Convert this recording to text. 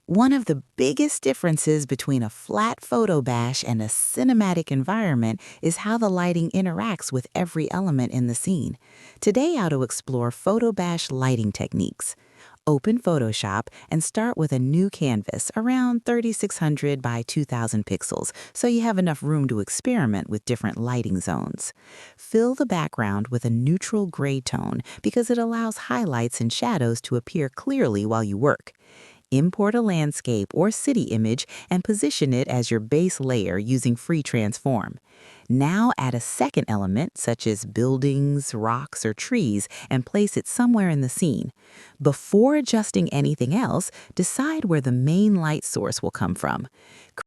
One of the biggest differences between a flat photo bash and a cinematic environment is how the lighting interacts with every element in the scene. Today, I'll explore photo bash lighting techniques. Open Photoshop and start with a new canvas around 3600 by 2000 pixels so you have enough room to experiment with different lighting zones. Fill the background with a neutral gray tone because it allows highlights and shadows to appear clearly while you work. Import a landscape or city image and position it as your base layer using Free Transform. Now add a second element, such as buildings, rocks, or trees, and place it somewhere in the scene. Before adjusting anything else, decide where the main light source will come from.